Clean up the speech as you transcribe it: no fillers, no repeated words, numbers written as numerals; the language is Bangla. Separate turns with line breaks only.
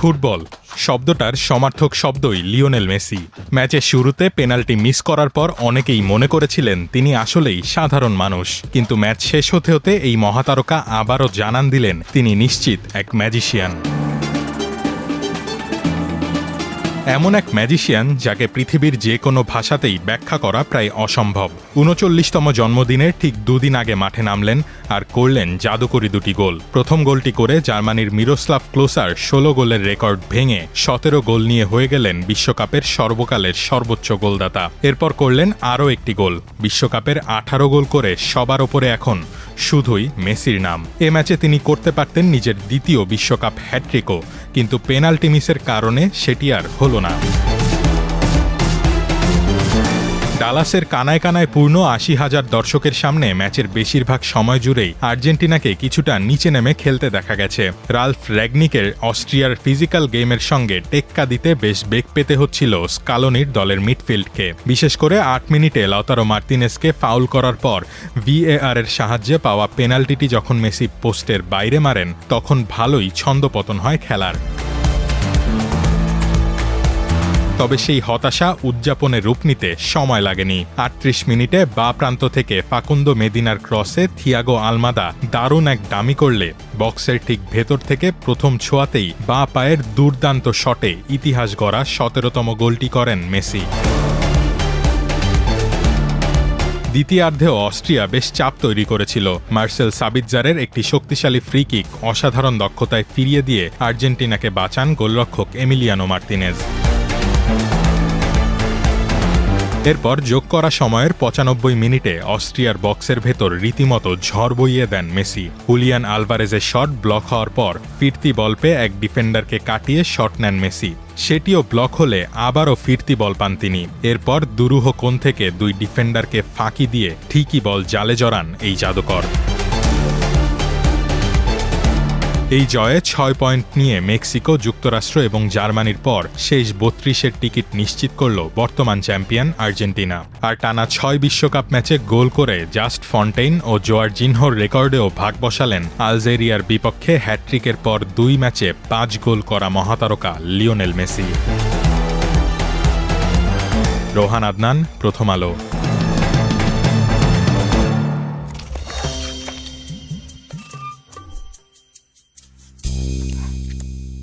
ফুটবল শব্দটার সমার্থক শব্দই লিওনেল মেসি। ম্যাচের শুরুতে পেনাল্টি মিস করার পর অনেকেই মনে করেছিলেন তিনি আসলেই সাধারণ মানুষ, কিন্তু ম্যাচ শেষ হতে হতে এই মহাতারকা আবারও জানান দিলেন তিনি নিশ্চিত এক ম্যাজিশিয়ান। এমন এক ম্যাজিশিয়ান যাকে পৃথিবীর যে কোনো ভাষাতেই ব্যাখ্যা করা প্রায় অসম্ভব। ৩৯তম জন্মদিনের ঠিক দুদিন আগে মাঠে নামলেন আর করলেন জাদুকরি দুটি গোল। প্রথম গোলটি করে জার্মানির মিরোস্লাভ ক্লোসার ১৬ গোলের রেকর্ড ভেঙে ১৭ গোল নিয়ে হয়ে গেলেন বিশ্বকাপের সর্বকালের সর্বোচ্চ গোলদাতা। এরপর করলেন আরও একটি গোল। বিশ্বকাপের ১৮ গোল করে সবার ওপরে এখন শুধুই মেসির নাম। এ ম্যাচে তিনি করতে পারতেন নিজের দ্বিতীয় বিশ্বকাপ হ্যাট্রিকও, কিন্তু পেনাল্টি মিসের কারণে সেটি আর হলো না। ডালাসের কানায় কানায় পূর্ণ ৮০,০০০ দর্শকের সামনে ম্যাচের বেশিরভাগ সময় জুড়েই আর্জেন্টিনাকে কিছুটা নিচে নেমে খেলতে দেখা গেছে। রালফ র্যাগনিকের অস্ট্রিয়ার ফিজিক্যাল গেমের সঙ্গে টেক্কা দিতে বেশ বেগ পেতে হচ্ছিল স্কালোনির দলের মিডফিল্ডকে। বিশেষ করে ৮ মিনিটে লাউতারো মার্তিনেজকে ফাউল করার পর VAR এর সাহায্যে পাওয়া পেনাল্টিটি যখন মেসি পোস্টের বাইরে মারেন, তখন ভালোই ছন্দপতন হয় খেলার। তবে সেই হতাশা উদযাপনে রূপ নিতে সময় লাগেনি। ৩৮ মিনিটে বাঁ প্রান্ত থেকে ফাকুন্দো মেদিনার ক্রসে থিয়াগো আলমাদা দারুণ এক ডামি করলে বক্সের ঠিক ভেতর থেকে প্রথম ছোঁয়াতেই বাঁ পায়ের দুর্দান্ত শটে ইতিহাস গড়া ১৭তম গোলটি করেন মেসি। দ্বিতীয়ার্ধেও অস্ট্রিয়া বেশ চাপ তৈরি করেছিল। মার্সেল সাবিৎজারের একটি শক্তিশালী ফ্রি কিক অসাধারণ দক্ষতায় ফিরিয়ে দিয়ে আর্জেন্টিনাকে বাঁচান গোলরক্ষক এমিলিয়ানো মার্তিনেজ। এরপর যোগ করা সময়ের ৯৫ মিনিটে অস্ট্রিয়ার বক্সের ভেতর রীতিমতো ঝড় বইয়ে দেন মেসি। হুলিয়ান আলভারেজের শট ব্লক হওয়ার পর ফিরতি বল পেয়ে এক ডিফেন্ডারকে কাটিয়ে শট নেন মেসি। সেটিও ব্লক হলে আবারও ফিরতি বল পান তিনি। এরপর দুরূহ কোণ থেকে দুই ডিফেন্ডারকে ফাঁকি দিয়ে ঠিকই বল জালে জড়ান এই জাদুকর। এই জয়ে ৬ পয়েন্ট নিয়ে মেক্সিকো, যুক্তরাষ্ট্র এবং জার্মানির পর শেষ ৩২-এর টিকিট নিশ্চিত করল বর্তমান চ্যাম্পিয়ন আর্জেন্টিনা। আর টানা ৬ বিশ্বকাপ ম্যাচে গোল করে জাস্ট ফন্টেইন ও জোয়ার্জিনহোর রেকর্ডেও ভাগ বসালেন আলজেরিয়ার বিপক্ষে হ্যাট্রিকের পর ২ ম্যাচে ৫ গোল করা মহাতারকা লিওনেল মেসি। রোহান আদনান, প্রথম আলো।